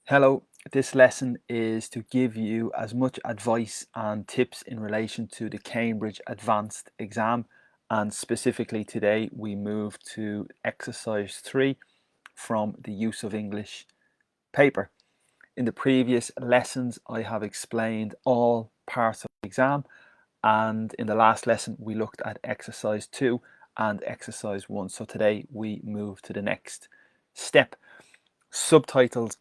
Hello, this lesson is to give you as much advice and tips in relation to the Cambridge Advanced exam, and specifically today we move to exercise 3 from the use of English paper. In the previous lessons I have explained all parts of the exam, and in the last lesson we looked at exercise 2 and exercise 1. So today we move to the next step. Subtitles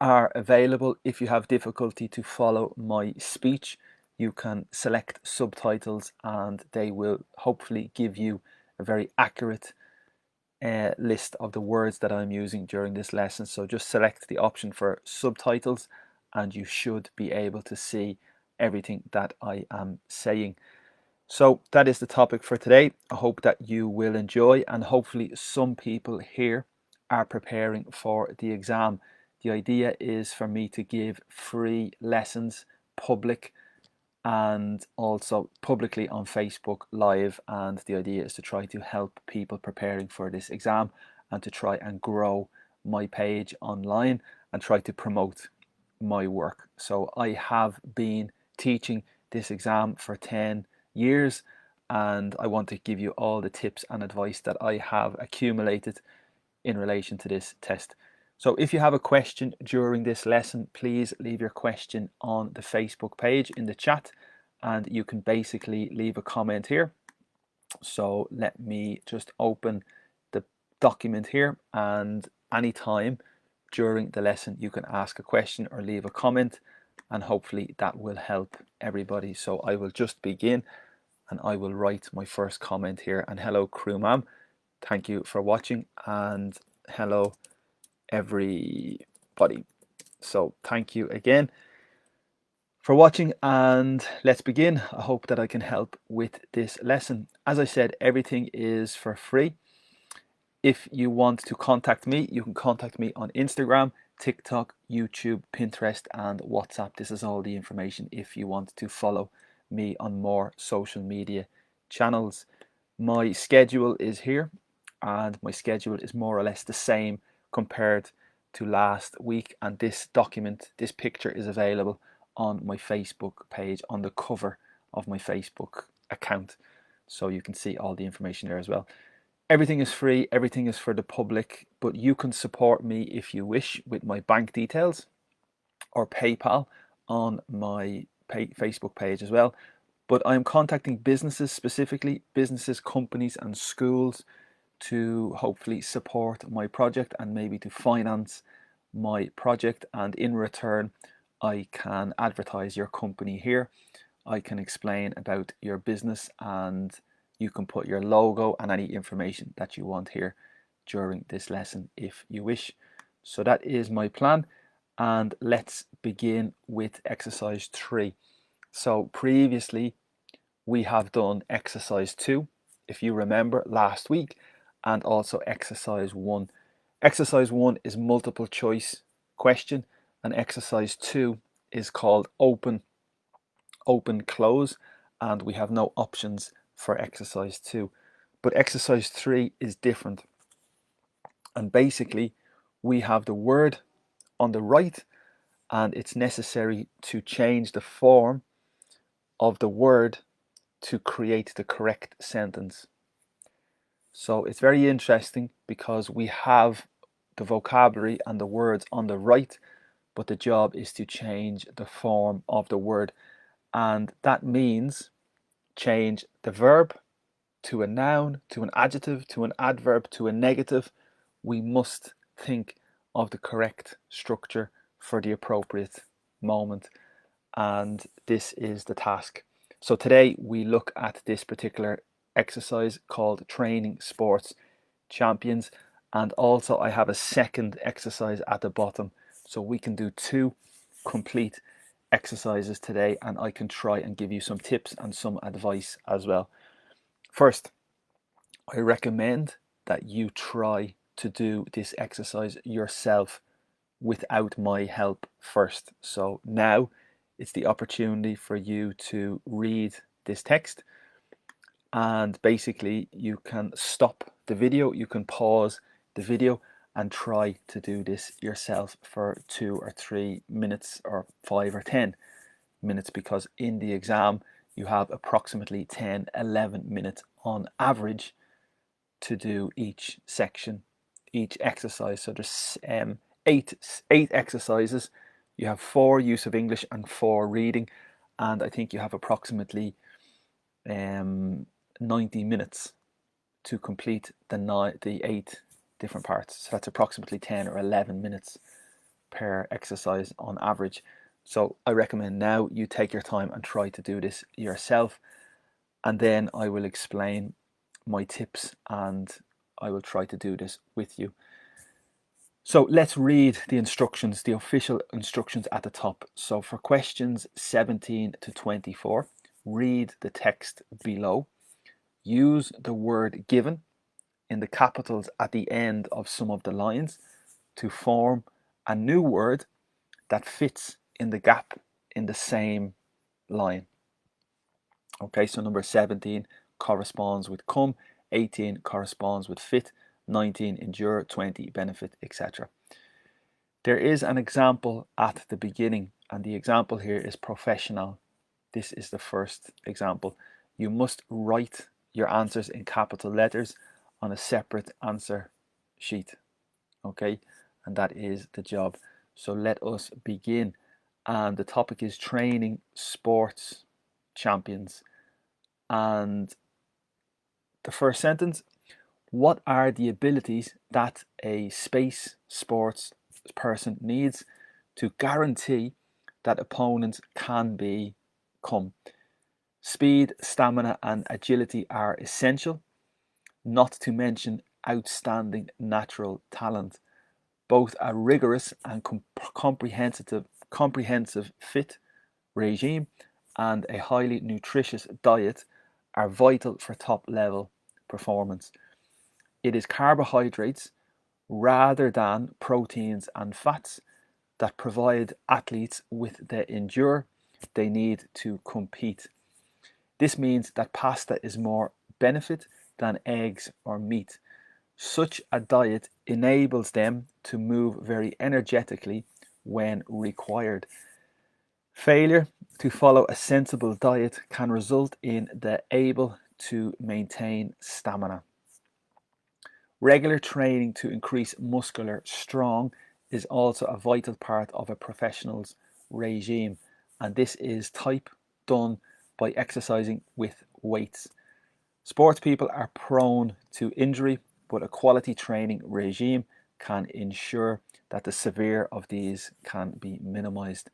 are available. If you have difficulty to follow my speech, you can select subtitles and they will hopefully give you a very accurate list of the words that I'm using during this lesson. So just select the option for subtitles and you should be able to see everything that I am saying. So that is the topic for today. I hope that you will enjoy, and hopefully some people here are preparing for the exam. The idea is for me to give free lessons, public and also publicly on Facebook Live, and the idea is to try to help people preparing for this exam and to try and grow my page online and try to promote my work. So I have been teaching this exam for 10 years and I want to give you all the tips and advice that I have accumulated in relation to this test. So if you have a question during this lesson, please leave your question on the Facebook page in the chat, and you can basically leave a comment here. So let me just open the document here, and anytime during the lesson you can ask a question or leave a comment, and hopefully that will help everybody. So I will just begin and I will write my first comment here. And hello crew ma'am, thank you for watching, and hello everybody. So thank you again for watching, and let's begin. I hope that I can help with this lesson. As I said, everything is for free. If you want to contact me, you can contact me on Instagram, TikTok, YouTube, Pinterest and WhatsApp. This is all the information if you want to follow me on more social media channels. My schedule is here, and my schedule is more or less the same compared to last week, and this document, this picture is available on my Facebook page on the cover of my Facebook account, so you can see all the information there as well. Everything is free, everything is for the public, but you can support me if you wish with my bank details or PayPal on my Facebook page as well. But I'm contacting businesses, specifically businesses, companies and schools, to hopefully support my project and maybe to finance my project, and in return I can advertise your company here. I can explain about your business and you can put your logo and any information that you want here during this lesson if you wish. So that is my plan, and let's begin with exercise 3. So previously we have done exercise 2, if you remember, last week, and also exercise 1. Exercise 1 is multiple choice question, and exercise 2 is called open close, and we have no options for exercise 2. But exercise 3 is different, and basically we have the word on the right and it's necessary to change the form of the word to create the correct sentence. So it's very interesting because we have the vocabulary and the words on the right, but the job is to change the form of the word, and that means change the verb to a noun, to an adjective, to an adverb, to a negative. We must think of the correct structure for the appropriate moment, and this is the task. So today we look at this particular exercise called Training Sports Champions, and also I have a second exercise at the bottom, so we can do 2 complete exercises today, and I can try and give you some tips and some advice as well. First, I recommend that you try to do this exercise yourself without my help first. So now it's the opportunity for you to read this text, and basically you can stop the video, you can pause the video and try to do this yourself for 2 or 3 minutes or 5 or 10 minutes, because in the exam you have approximately 10-11 minutes on average to do each section, each exercise. So there's eight exercises. You have 4 use of English and 4 reading, and I think you have approximately 90 minutes to complete the 8 different parts. So that's approximately 10 or 11 minutes per exercise on average. So I recommend now you take your time and try to do this yourself, and then I will explain my tips and I will try to do this with you. So let's read the instructions, the official instructions at the top. So for questions 17 to 24, read the text below. Use the word given in the capitals at the end of some of the lines to form a new word that fits in the gap in the same line. Okay, so number 17 corresponds with come, 18 corresponds with fit, 19 endure, 20 benefit, etc. There is an example at the beginning, and the example here is professional. This is the first example. You must write your answers in capital letters on a separate answer sheet. Okay, and that is the job. So let us begin. And the topic is training sports champions. And the first sentence: what are the abilities that a space sports person needs to guarantee that opponents can become? Speed, stamina, and agility are essential, not to mention outstanding natural talent. Both a rigorous and comprehensive fit regime and a highly nutritious diet are vital for top level performance. It is carbohydrates rather than proteins and fats that provide athletes with the endure they need to compete. This means that pasta is more benefit than eggs or meat. Such a diet enables them to move very energetically when required. Failure to follow a sensible diet can result in the able to maintain stamina. Regular training to increase muscular strength is also a vital part of a professional's regime, and this is type done by exercising with weights. Sports people are prone to injury, but a quality training regime can ensure that the severe of these can be minimized.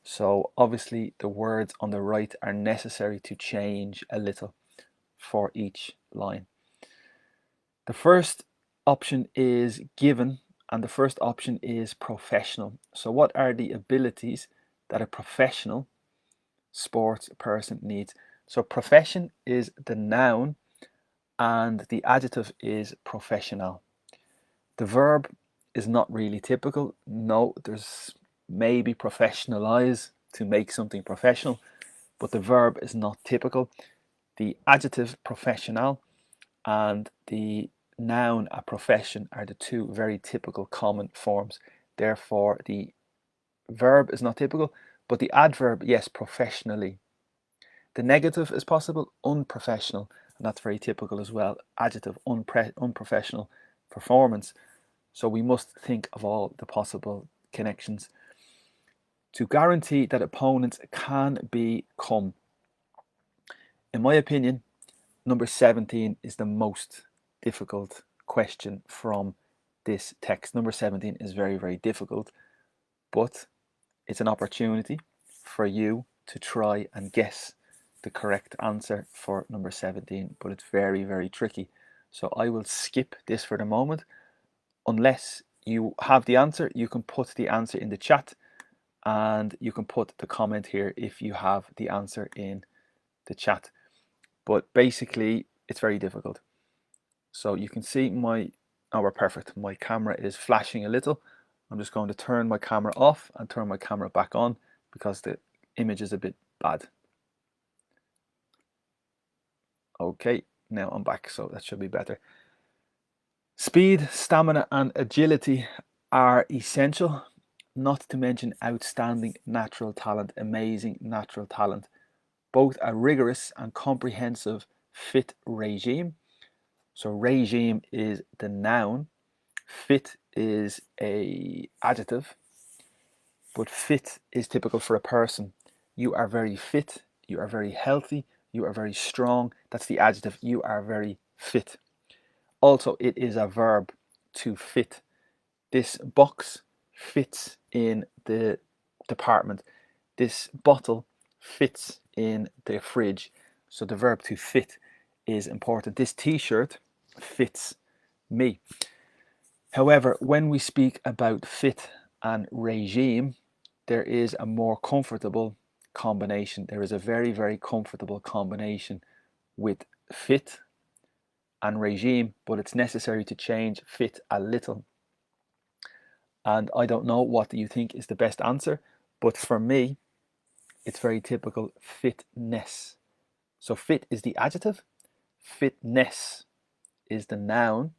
So obviously the words on the right are necessary to change a little for each line. The first option is given and the first option is professional. So what are the abilities that a professional sports person needs? So profession is the noun and the adjective is professional. The verb is not really typical. No, there's maybe professionalize to make something professional, but the verb is not typical. The adjective professional and the noun a profession are the two very typical common forms. Therefore, the verb is not typical, but the adverb, yes, professionally. The negative is possible, unprofessional, and that's very typical as well. Adjective, unprofessional performance. So we must think of all the possible connections. To guarantee that opponents can become. In my opinion, number 17 is the most difficult question from this text. Number 17 is very, very difficult, but it's an opportunity for you to try and guess the correct answer for number 17, but it's very, very tricky. So I will skip this for the moment. Unless you have the answer, you can put the answer in the chat and you can put the comment here if you have the answer in the chat. But basically, it's very difficult. So you can see we're perfect. My camera is flashing a little. I'm just going to turn my camera off and turn my camera back on because the image is a bit bad. Okay, now I'm back, so that should be better. Speed, stamina, and agility are essential, not to mention outstanding natural talent, amazing natural talent. Both a rigorous and comprehensive fit regime. So regime is the noun, fit is a adjective, but fit is typical for a person. You are very fit, you are very healthy, you are very strong. That's the adjective. You are very fit. Also, it is a verb, to fit. This box fits in the department. This bottle fits in the fridge. So the verb to fit is important. This t-shirt fits me. However, when we speak about fit and regime, there is a more comfortable combination. There is a very, very comfortable combination with fit and regime, but it's necessary to change fit a little. And I don't know what you think is the best answer, but for me, it's very typical fitness. So fit is the adjective, fitness is the noun,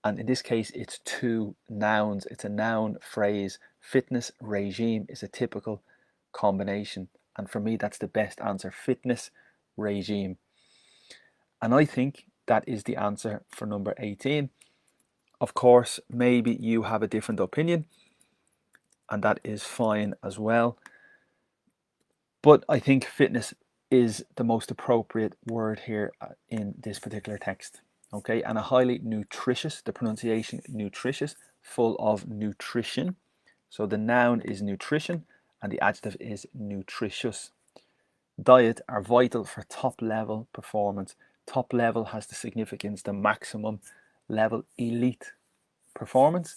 and in this case, it's two nouns. It's a noun phrase. Fitness regime is a typical combination, and for me, that's the best answer: fitness regime. And I think that is the answer for number 18. Of course, maybe you have a different opinion, and that is fine as well. But I think fitness is the most appropriate word here in this particular text. Okay, and a highly nutritious, the pronunciation nutritious, full of nutrition. So the noun is nutrition and the adjective is nutritious. Diet are vital for top level performance. Top level has the significance, the maximum level, elite performance.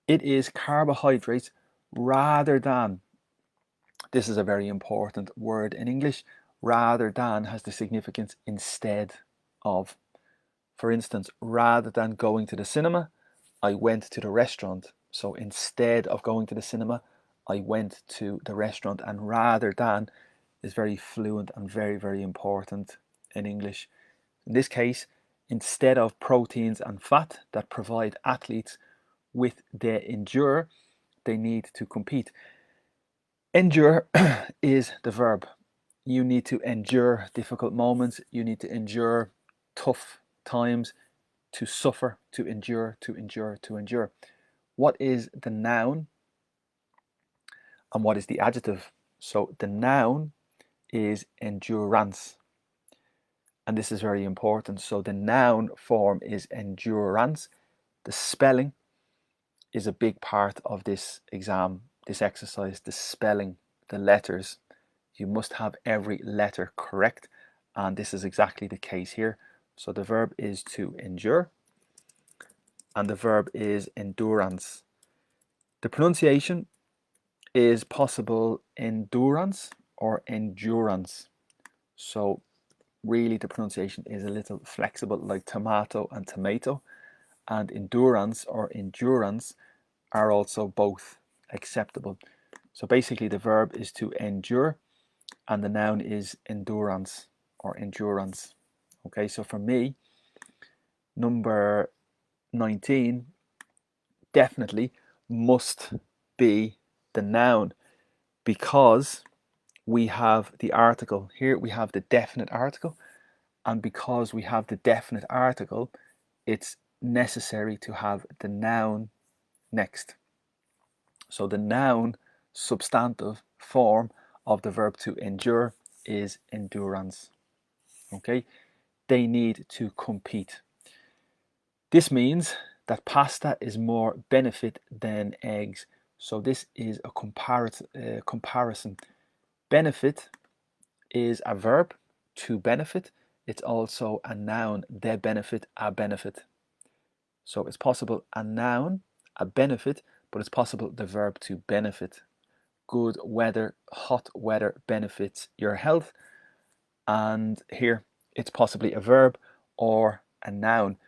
It is carbohydrates rather than, this is a very important word in English, rather than has the significance instead of. For instance, rather than going to the cinema, I went to the restaurant. So instead of going to the cinema, I went to the restaurant. And rather than is very fluent and very, very important in English. In this case, instead of proteins and fat that provide athletes with the endure, they need to compete. Endure is the verb. You need to endure difficult moments. You need to endure tough times, to suffer, to endure, to endure, to endure. What is the noun and what is the adjective? So the noun is endurance. And this is very important. So the noun form is endurance. The spelling is a big part of this exam, this exercise, the spelling, the letters. You must have every letter correct, and this is exactly the case here. So the verb is to endure, and the verb is endurance. The pronunciation is possible endurance or endurance. So really the pronunciation is a little flexible, like tomato and tomato, and endurance or endurance are also both acceptable. So basically the verb is to endure and the noun is endurance or endurance. Okay, so for me, number 19 definitely must be the noun because we have the article. Here we have the definite article, and because we have the definite article, it's necessary to have the noun next. So the noun substantive form of the verb to endure is endurance. Okay, they need to compete. This means that pasta is more benefit than eggs. So this is a comparison. Benefit is a verb, to benefit. It's also a noun, the benefit, a benefit. So it's possible a noun, a benefit, but it's possible the verb to benefit. Good weather, hot weather benefits your health. And here it's possibly a verb or a noun.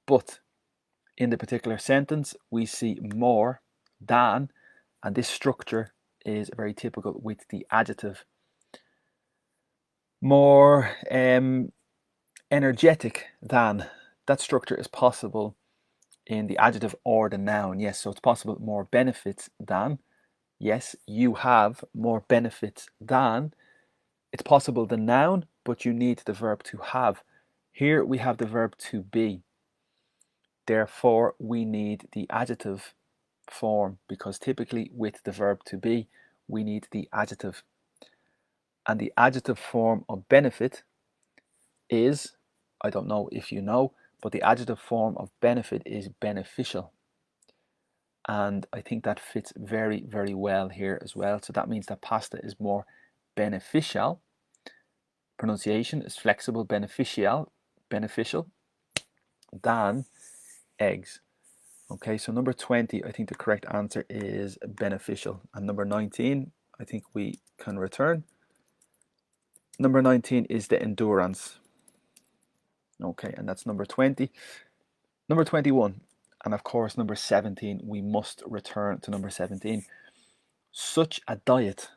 But in the particular sentence, we see more than, and this structure is very typical with the adjective. More energetic than, that structure is possible in the adjective or the noun. Yes, so it's possible more benefits than. Yes, you have more benefits than. It's possible the noun, but you need the verb to have. Here we have the verb to be. Therefore, we need the adjective form, because typically with the verb to be, we need the adjective. And the adjective form of benefit is, I don't know if you know, but the adjective form of benefit is beneficial. And I think that fits very, very well here as well. So that means that pasta is more beneficial. Pronunciation is flexible, beneficial than eggs. Okay, so number 20, I think the correct answer is beneficial. And number 19, I think we can return. Number 19 is the endurance. Okay, and that's number 20. Number 21, and of course number 17, we must return to number 17. Such a diet.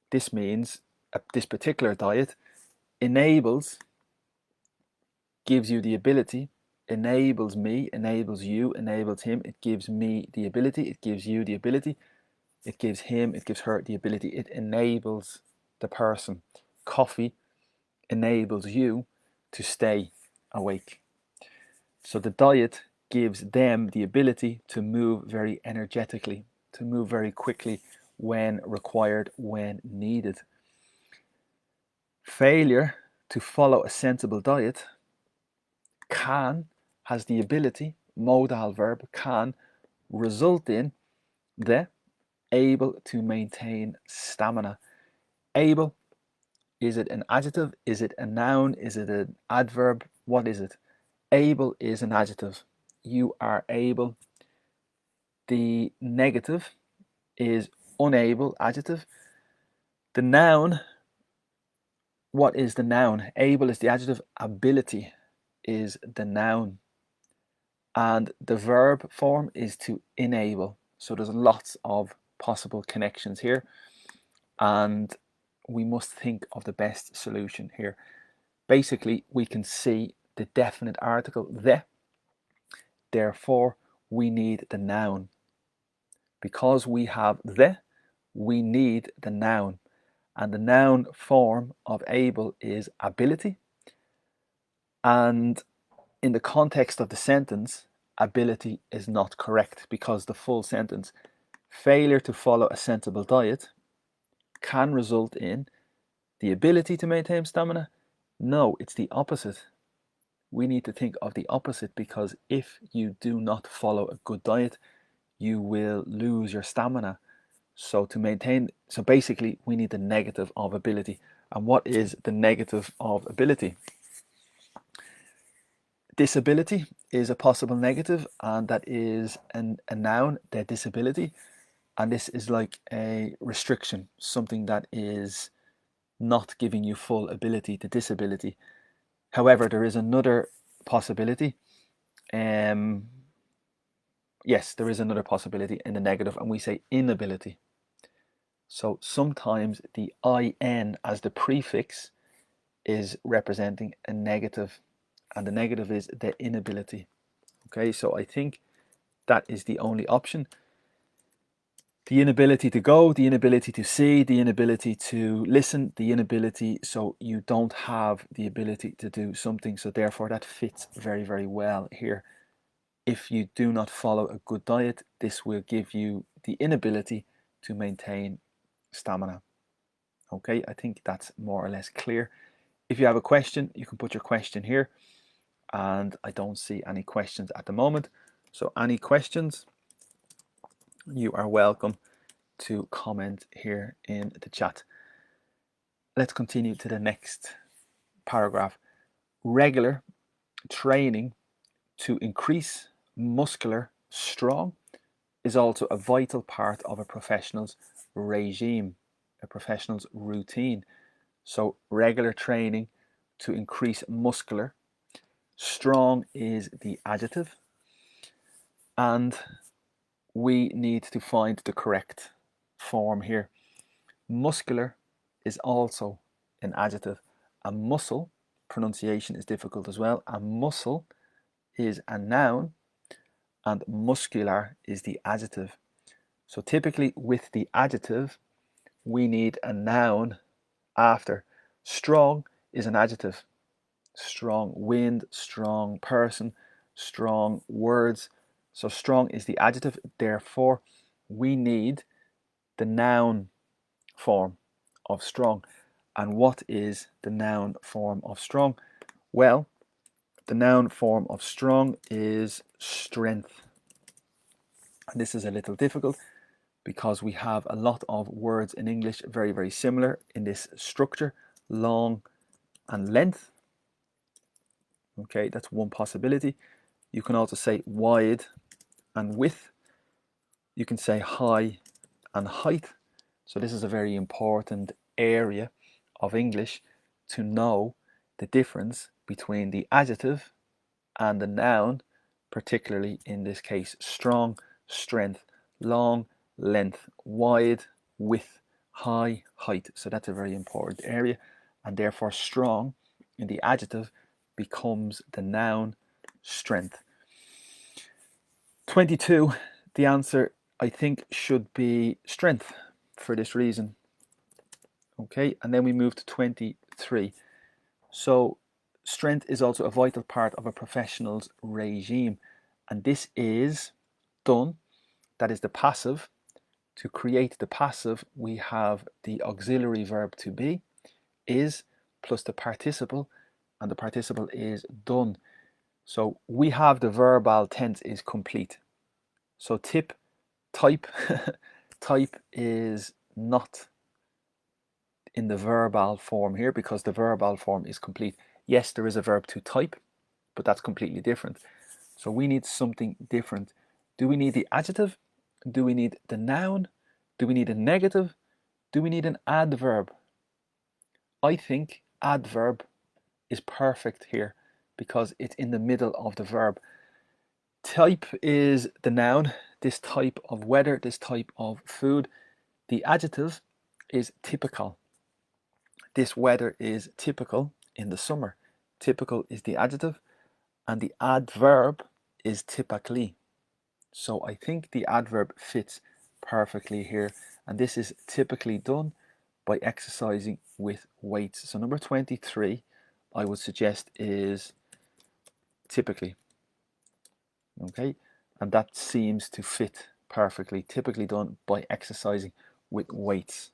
This means this particular diet enables, gives you the ability, enables me, enables you, enables him. It gives me the ability, it gives you the ability, it gives him, it gives her the ability. It enables the person. Coffee enables you to stay awake. So the diet gives them the ability to move very energetically, to move very quickly when required, when needed. Failure to follow a sensible diet has the ability, modal verb can, result in the able to maintain stamina. Able, is it an adjective? Is it a noun? Is it an adverb? What is it? Able is an adjective. You are able. The negative is unable, adjective. The noun, what is the noun? Able is the adjective, ability is the noun. And the verb form is to enable. So there's lots of possible connections here. And we must think of the best solution here. Basically, we can see the definite article, the. Therefore, we need the noun. Because we have the, we need the noun. And the noun form of able is ability. And in the context of the sentence, ability is not correct, because the full sentence, failure to follow a sensible diet, can result in the ability to maintain stamina. No, it's the opposite. We need to think of the opposite, because if you do not follow a good diet, you will lose your stamina. So to maintain, so basically we need the negative of ability. And what is the negative of ability? Disability is a possible negative, and that is a noun, the disability. And this is like a restriction, something that is not giving you full ability, the disability. However, there is another possibility. Yes, there is another possibility in the negative, and we say inability. So sometimes the in as the prefix is representing a negative, and the negative is the inability. Okay, so I think that is the only option. The inability to go, the inability to see, the inability to listen, the inability, so you don't have the ability to do something. So therefore that fits very, very well here. If you do not follow a good diet, this will give you the inability to maintain stamina. Okay, I think that's more or less clear. If you have a question, you can put your question here, and I don't see any questions at the moment. So any questions, you are welcome to comment here in the chat. Let's continue to the next paragraph. Regular training to increase muscular strong is also a vital part of a professional's regime, a professional's routine. So regular training to increase muscular strong is the adjective, and we need to find the correct form here. Muscular is also an adjective. A muscle, pronunciation is difficult as well. A muscle is a noun, and muscular is the adjective. So typically with the adjective, we need a noun after. Strong is an adjective. Strong wind, strong person, strong words. So strong is the adjective. Therefore, we need the noun form of strong. And what is the noun form of strong? Well, the noun form of strong is strength. And this is a little difficult because we have a lot of words in English very, very similar in this structure, long and length. Okay, that's one possibility. You can also say wide and width. You can say high and height. So this is a very important area of English to know the difference between the adjective and the noun, particularly in this case, strong, strength, long, length, wide, width, high, height. So that's a very important area, and therefore strong in the adjective becomes the noun strength. 22, the answer I think should be strength for this reason. Okay, and then we move to 23. So strength is also a vital part of a professional's regime, and this is done, that is the passive. To create the passive, we have the auxiliary verb to be, is, plus the participle, and the participle is done. So we have the verbal tense is complete. So type type is not in the verbal form here because the verbal form is complete. Yes, there is a verb to type, but that's completely different. So we need something different. Do we need the adjective? Do we need the noun? Do we need a negative? Do we need an adverb? I think adverb is perfect here because it's in the middle of the verb. Type is the noun, this type of weather, this type of food. The adjective is typical. This weather is typical in the summer. Typical is the adjective, and the adverb is typically. So I think the adverb fits perfectly here, and this is typically done by exercising with weights. So number 23, I would suggest, is typically. Okay, and that seems to fit perfectly. Typically done by exercising with weights,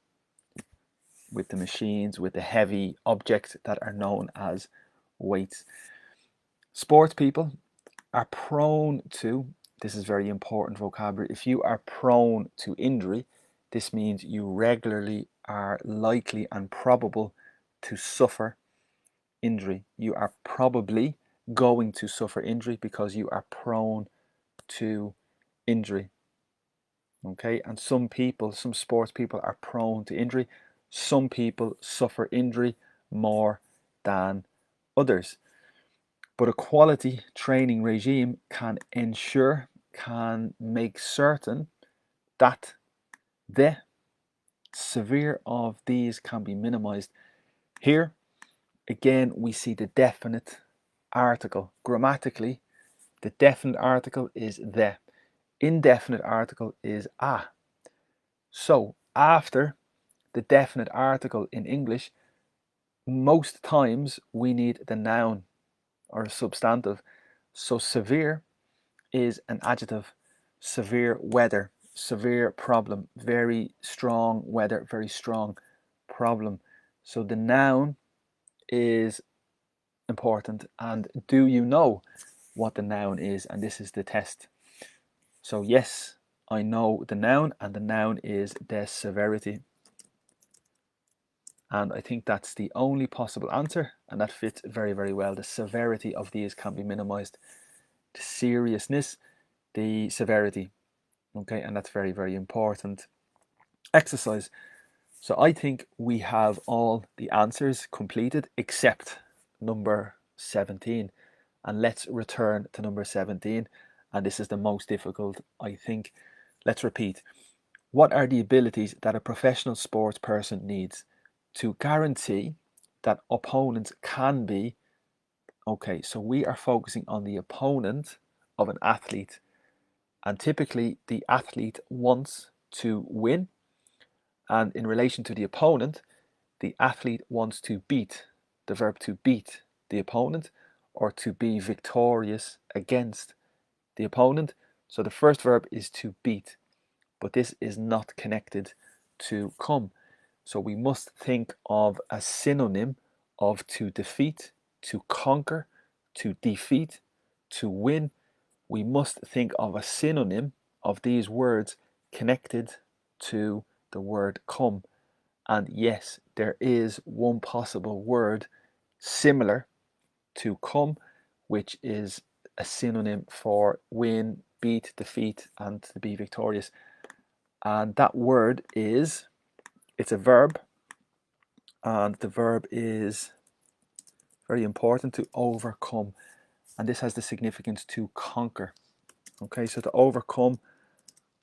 with the machines, with the heavy objects that are known as weights. Sports people are prone to, this is very important vocabulary, if you are prone to injury, this means you regularly are likely and probable to suffer injury. You are probably going to suffer injury because you are prone to injury. Okay, and some people, some sports people are prone to injury. Some people suffer injury more than others. But a quality training regime can ensure, can make certain that the severe of these can be minimized. Here, again, we see the definite article. Grammatically, the definite article is the. Indefinite article is a. So after the definite article in English, most times we need the noun or a substantive. So severe is an adjective. Severe weather, severe problem, very strong weather, very strong problem. So the noun is important. And do you know what the noun is? And this is the test. So yes, I know the noun, and the noun is the severity. And I think that's the only possible answer, and that fits very, very well. The severity of these can be minimized. The seriousness, the severity. Okay, and that's very, very important. Exercise. So I think we have all the answers completed except number 17. And let's return to number 17. And this is the most difficult, I think. Let's repeat. What are the abilities that a professional sports person needs to guarantee that opponents can be, okay, so we are focusing on the opponent of an athlete. And typically the athlete wants to win, and in relation to the opponent, the athlete wants to beat, the verb to beat the opponent, or to be victorious against the opponent. So the first verb is to beat, but this is not connected to come. So we must think of a synonym of to defeat, to conquer, to defeat, to win. We must think of a synonym of these words connected to the word come. And yes, there is one possible word similar to come, which is a synonym for win, beat, defeat, and to be victorious. And that word is, it's a verb, and the verb is very important, to overcome. And this has the significance to conquer. Okay, so to overcome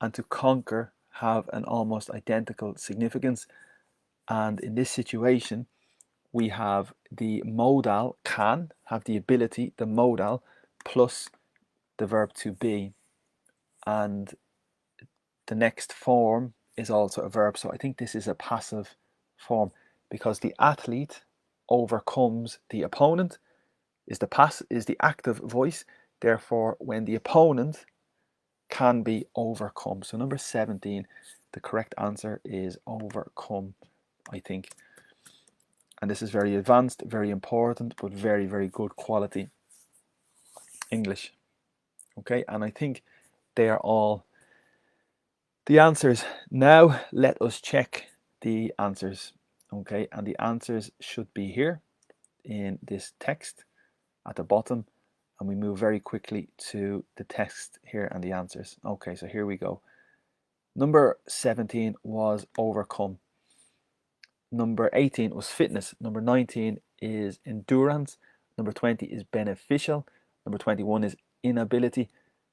and to conquer have an almost identical significance. And in this situation, we have the modal can, have the ability, the modal, plus the verb to be. And the next form is also a verb. So I think this is a passive form, because the athlete overcomes the opponent is the active voice. Therefore, when the opponent can be overcome. So number 17, the correct answer is overcome, I think. And this is very advanced, very important, but very, very good quality English. Okay, and I think they are all the answers. Now let us check the answers. Okay, and the answers should be here in this text at the bottom, and we move very quickly to the text here and the answers. Okay, so here we go. Number 17 was overcome. Number 18 was fitness. Number 19 is endurance. Number 20 is beneficial. Number 21 is inability.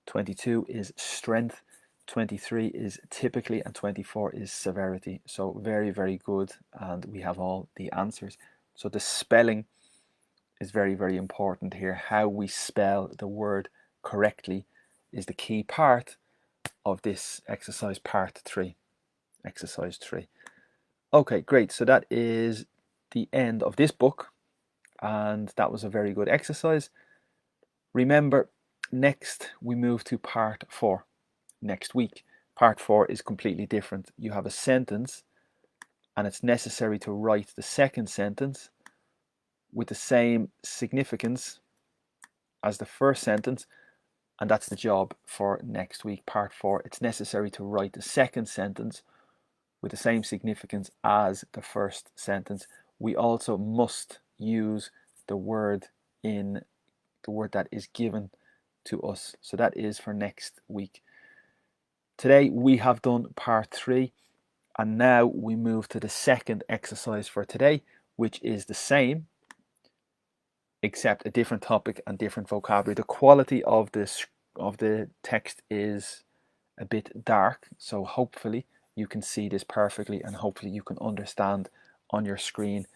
22 is strength. 23 is typically, and 24 is severity. So very, very good, and we have all the answers. So the spelling is very, very important here. How we spell the word correctly is the key part of this exercise, part 3, exercise 3. Okay, great. So that is the end of this book, and that was a very good exercise. Remember, next we move to part 4 next week. Part 4 is completely different. You have a sentence, and it's necessary to write the second sentence with the same significance as the first sentence, and that's the job for next week, part 4. It's necessary to write the second sentence with the same significance as the first sentence. We also must use the word that is given to us. So that is for next week. Today we have done part 3, and now we move to the second exercise for today, which is the same except a different topic and different vocabulary. The quality of the text is a bit dark, so hopefully you can see this perfectly, and hopefully you can understand on your screen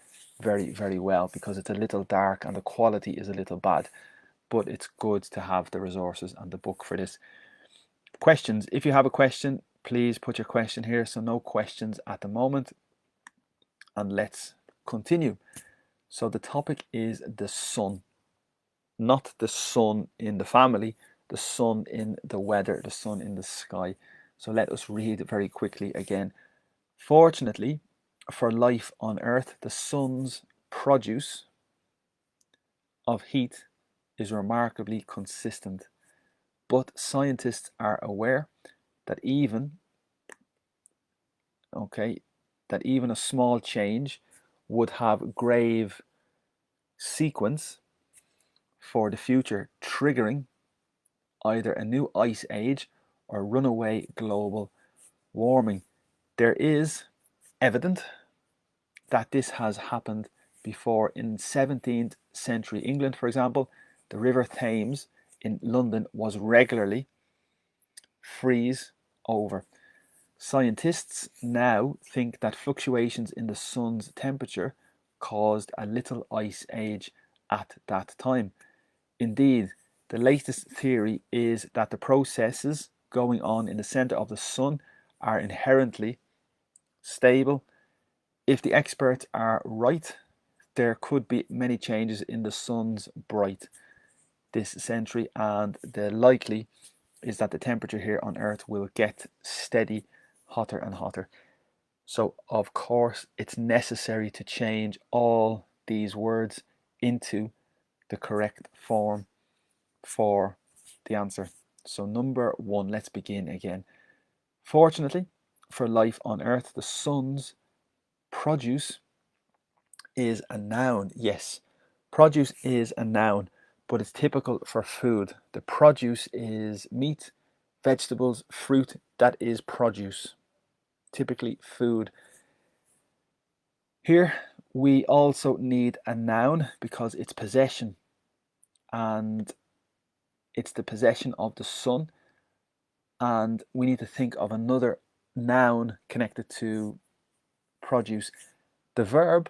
very, very well, because it's a little dark and the quality is a little bad, but it's good to have the resources and the book for this. Questions. If you have a question, please put your question here. So no questions at the moment, and let's continue. So the topic is the sun, not the sun in the family, the sun in the weather, the sun in the sky. So let us read very quickly again. Fortunately for life on Earth, the sun's produce of heat is remarkably consistent. But scientists are aware that even a small change would have grave sequence for the future, triggering either a new ice age or runaway global warming. There is evidence that this has happened before. In 17th century England, for example, the River Thames in London was regularly freeze over. Scientists now think that fluctuations in the sun's temperature caused a little ice age at that time. Indeed, the latest theory is that the processes going on in the center of the sun are inherently stable. If the experts are right, there could be many changes in the sun's bright this century, and the likely is that the temperature here on Earth will get steady hotter and hotter. So of course it's necessary to change all these words into the correct form for the answer. So number 1, let's begin again. Fortunately for life on Earth, the sun's produce is a noun. Yes, produce is a noun, but it's typical for food. The produce is meat, vegetables, fruit. That is produce, typically food. Here we also need a noun because it's possession, and it's the possession of the sun, and we need to think of another noun connected to produce. The verb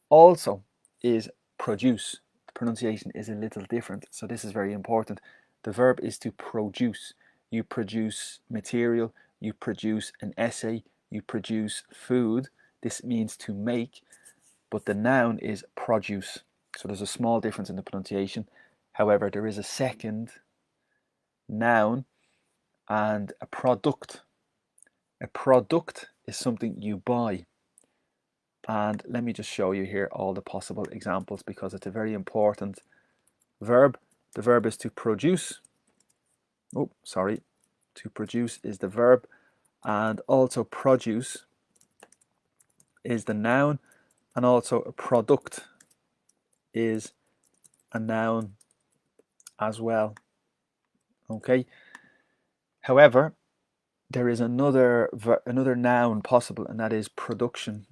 also is produce. The pronunciation is a little different, so this is very important. The verb is to produce. You produce material, you produce an essay, you produce food. This means to make, but the noun is produce. So there's a small difference in the pronunciation. However, there is a second noun and a product. A product is something you buy. And let me just show you here all the possible examples because it's a very important verb. The verb is to produce. Oh, sorry. To produce is the verb, and also produce is the noun, and also a product is a noun as well. Okay. However, there is another noun possible, and that is production.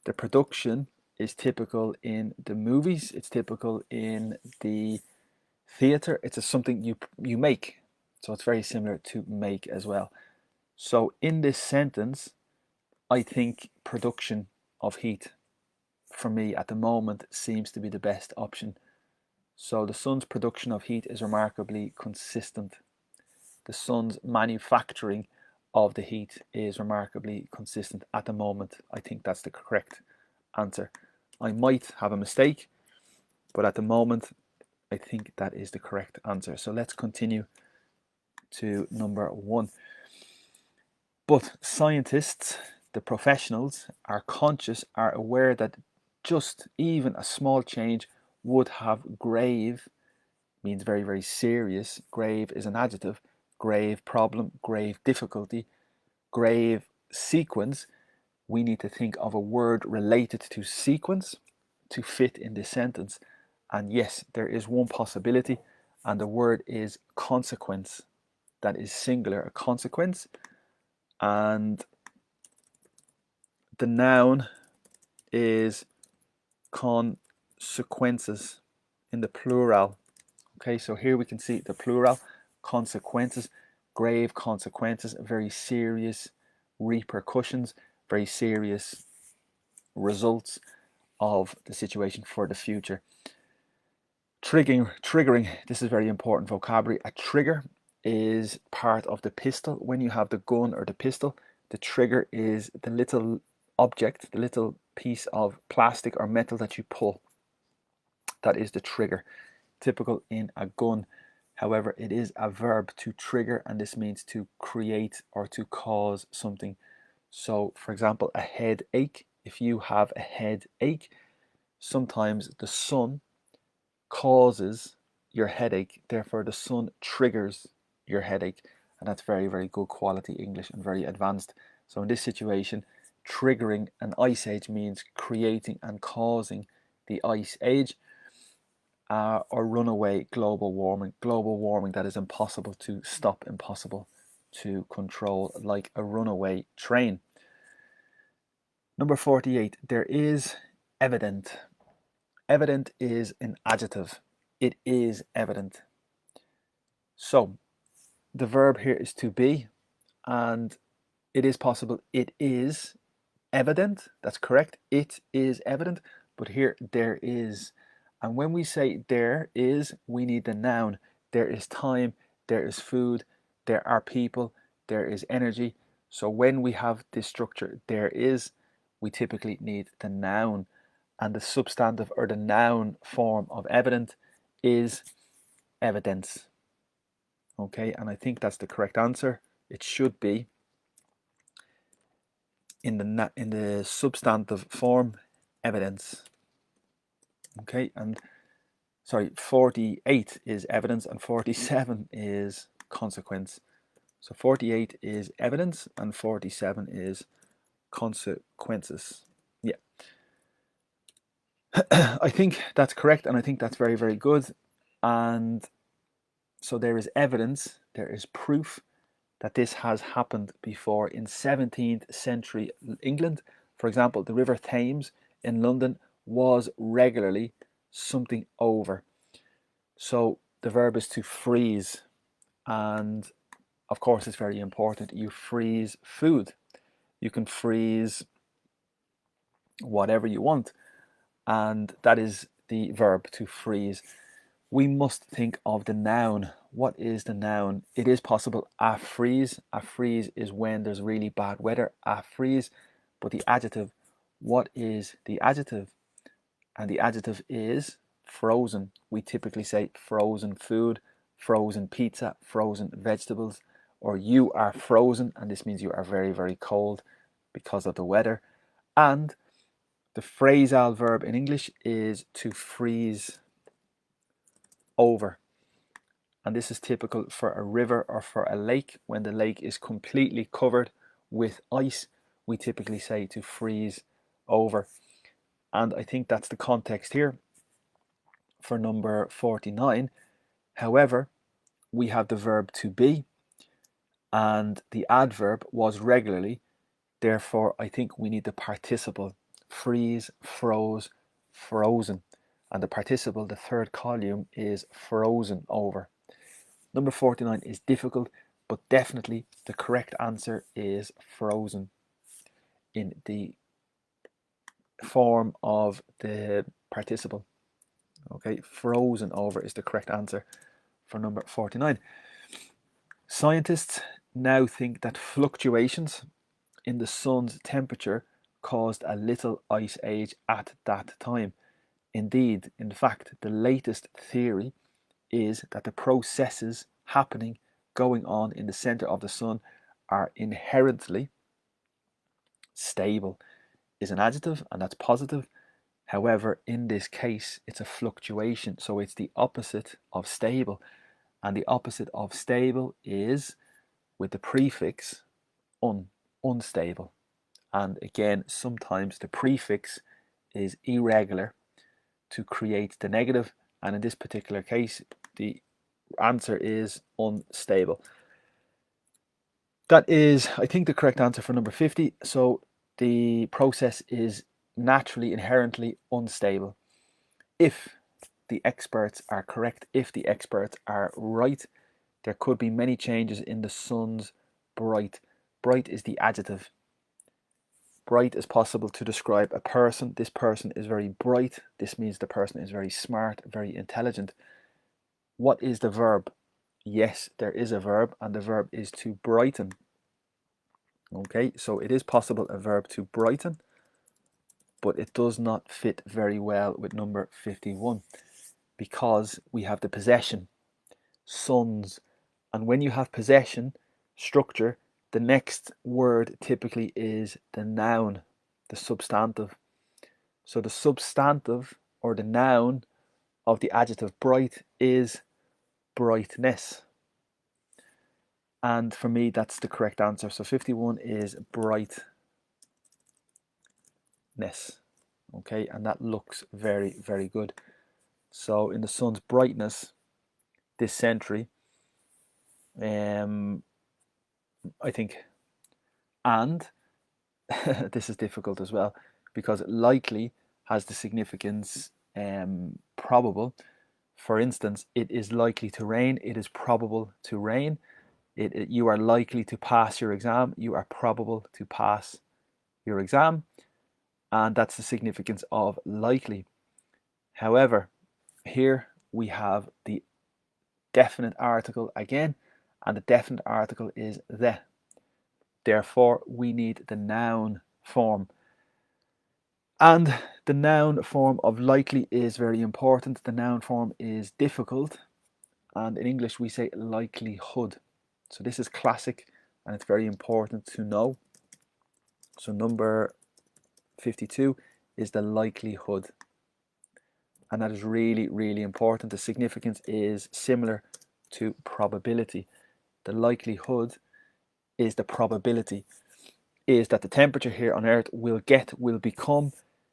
The production is typical in the movies. It's typical in the theater. It's something you make. So it's very similar to make as well. So in this sentence, I think production of heat for me at the moment seems to be the best option. So the sun's production of heat is remarkably consistent. The sun's manufacturing of the heat is remarkably consistent at the moment. I think that's the correct answer. I might have a mistake, but at the moment I think that is the correct answer. So let's continue to number 1. But scientists, the professionals, are conscious, are aware that just even a small change would have grave, means very, very serious. Grave is an adjective. Grave problem, grave difficulty, grave sequence. We need to think of a word related to sequence to fit in this sentence. And yes, there is one possibility, and the word is consequence. That is singular, a consequence. And the noun is consequences in the plural. Okay, so here we can see the plural, consequences, grave consequences, very serious repercussions, very serious results of the situation for the future. Triggering, this is very important vocabulary. A trigger is part of the pistol. When you have the gun or the pistol, the trigger is the little object, the little piece of plastic or metal that you pull. That is the trigger, typical in a gun. However, it is a verb to trigger, and this means to create or to cause something. So, for example, a headache. If you have a headache, sometimes the sun causes your headache, therefore the sun triggers your headache, and that's very, very good quality English and very advanced. So in this situation, triggering an ice age means creating and causing the ice age. Or runaway global warming that is impossible to stop, impossible to control, like a runaway train. Number 48, there is evident. Evident is an adjective. It is evident. So the verb here is to be, and it is possible it is evident. That's correct. It is evident, but here there is. And when we say there is, we need the noun. There is time, there is food, there are people, there is energy. So when we have this structure, there is, we typically need the noun, and the substantive or the noun form of evident is evidence. Okay, and I think that's the correct answer. It should be in the substantive form, evidence. Okay, and sorry, 48 is evidence and 47 is consequence. So 48 is evidence and 47 is consequences. Yeah. I think that's correct, and I think that's very, very good. And so there is evidence, there is proof that this has happened before in 17th century England. For example, the River Thames in London was regularly something over. So the verb is to freeze, and of course it's very important. You freeze food. You can freeze whatever you want, and that is the verb to freeze. We must think of the noun. What is the noun? It is possible a freeze. A freeze is when there's really bad weather. A freeze. But the adjective, what is the adjective? And the adjective is frozen. We typically say frozen food, frozen pizza, frozen vegetables, or you are frozen, and this means you are very, very cold because of the weather. And the phrasal verb in English is to freeze over. And this is typical for a river or for a lake. When the lake is completely covered with ice, we typically say to freeze over. And I think that's the context here for number 49. However, we have the verb to be, and the adverb was regularly. Therefore, I think we need the participle. Freeze, froze, frozen. And the participle, the third column, is frozen over. Number 49 is difficult, but definitely the correct answer is frozen in the form of the participle. Okay, frozen over is the correct answer for number 49. Scientists now think that fluctuations in the sun's temperature caused a little ice age at that time. Indeed, in fact, the latest theory is that the processes happening, going on in the center of the sun are inherently stable. Is an adjective, and that's positive. However, in this case, it's a fluctuation, so it's the opposite of stable. And the opposite of stable is with the prefix unstable. And again, sometimes the prefix is irregular to create the negative, and in this particular case, the answer is unstable. That is, I think, the correct answer for number 50. So the process is naturally, inherently unstable. If the experts are correct, if the experts are right, there could be many changes in the sun's bright. Bright is the adjective. Bright is possible to describe a person. This person is very bright. This means the person is very smart, very intelligent. What is the verb? Yes, there is a verb, and the verb is to brighten. Okay, so it is possible a verb to brighten, but it does not fit very well with number 51 because we have the possession, sons, and when you have possession, structure, the next word typically is the noun, the substantive. So the substantive or the noun of the adjective bright is brightness. And for me, that's the correct answer. So 51 is brightness. Okay, and that looks very, very good. So in the sun's brightness this century, I think, and this is difficult as well because likely has the significance probable. For instance, it is likely to rain, it is probable to rain. You are likely to pass your exam, you are probable to pass your exam, and that's the significance of likely. However, here we have the definite article again, and the definite article is the. Therefore, we need the noun form. And the noun form of likely is very important. The noun form is difficult, and in English we say likelihood. So this is classic, and it's very important to know. So number 52 is the likelihood, and that is really, really important. The significance is similar to probability. The likelihood is the probability, is that the temperature here on Earth will become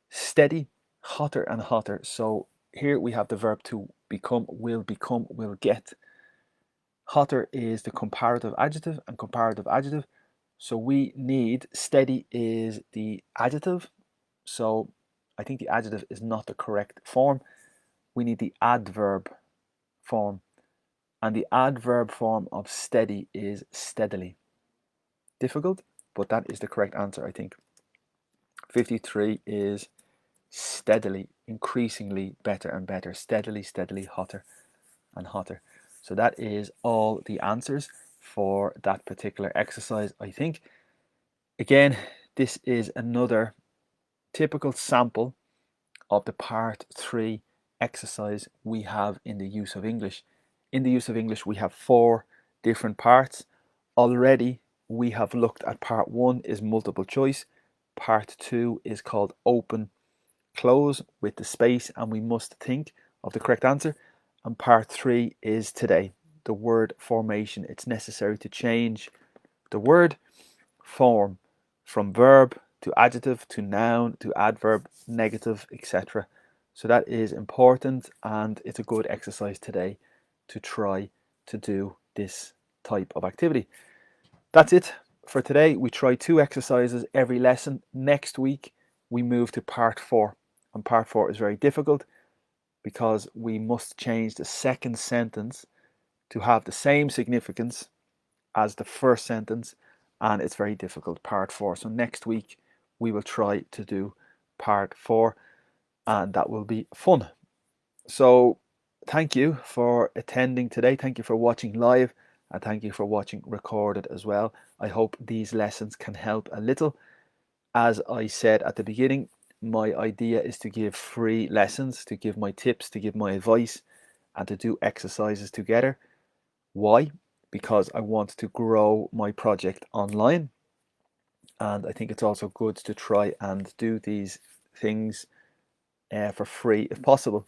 steady, hotter and hotter. So here we have the verb to become, will get. Hotter is the comparative adjective and comparative adjective. So we need, steady is the adjective. So I think the adjective is not the correct form. We need the adverb form. And the adverb form of steady is steadily. Difficult, but that is the correct answer, I think. 53 is steadily, increasingly better and better, steadily, steadily hotter and hotter. So that is all the answers for that particular exercise, I think. Again, this is another typical sample of the part 3 exercise we have in the use of English. In the use of English, we have 4 different parts. Already, we have looked at part 1 is multiple choice. Part 2 is called open, close with the space, and we must think of the correct answer. And part 3 is today, the word formation. It's necessary to change the word form from verb to adjective to noun to adverb, negative, etc. So that is important, and it's a good exercise today to try to do this type of activity. That's it for today. We try 2 exercises every lesson. Next week we move to part 4, and part 4 is very difficult because we must change the second sentence to have the same significance as the first sentence, and it's very difficult, part 4. So next week we will try to do part 4, and that will be fun. So thank you for attending today. Thank you for watching live, and thank you for watching recorded as well. I hope these lessons can help a little. As I said at the beginning, my idea is to give free lessons, to give my tips, to give my advice, and to do exercises together. Why? Because I want to grow my project online, and I think it's also good to try and do these things for free if possible.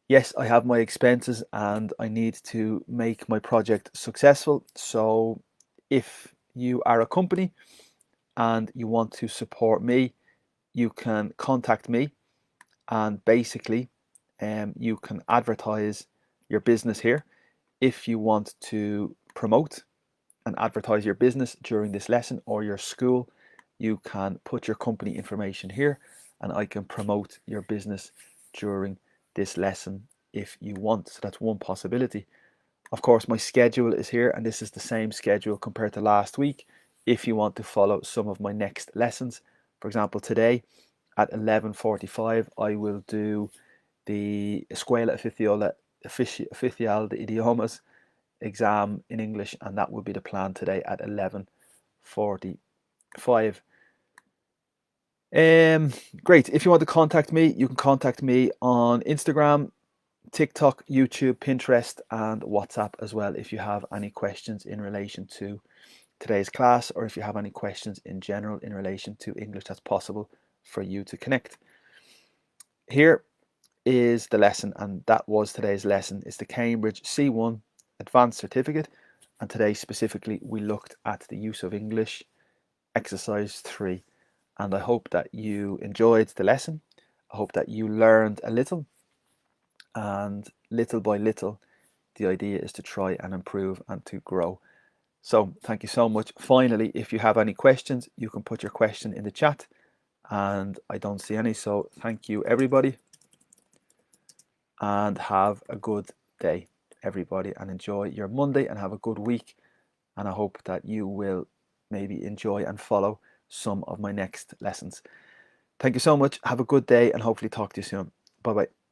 Yes, I have my expenses and I need to make my project successful. So if you are a company and you want to support me, you can contact me, and basically you can advertise your business here. If you want to promote and advertise your business during this lesson, or your school, you can put your company information here and I can promote your business during this lesson if you want. So that's one possibility. Of course, my schedule is here, and this is the same schedule compared to last week. If you want to follow some of my next lessons, for example, today at 11:45 I will do the Escuela Oficial de Idiomas exam in English, and that will be the plan today at 11:45. Great. If you want to contact me, you can contact me on Instagram, TikTok, YouTube, Pinterest, and WhatsApp as well if you have any questions in relation to today's class, or if you have any questions in general in relation to English that's possible for you to connect. Here is the lesson, and that was today's lesson. It's the Cambridge C1 Advanced Certificate, and today specifically we looked at the use of English, exercise 3, and I hope that you enjoyed the lesson. I hope that you learned a little, and little by little the idea is to try and improve and to grow. So thank you so much. Finally, if you have any questions, you can put your question in the chat, and I don't see any. So thank you everybody, and have a good day everybody, and enjoy your Monday and have a good week, and I hope that you will maybe enjoy and follow some of my next lessons. Thank you so much. Have a good day, and hopefully talk to you soon. Bye bye.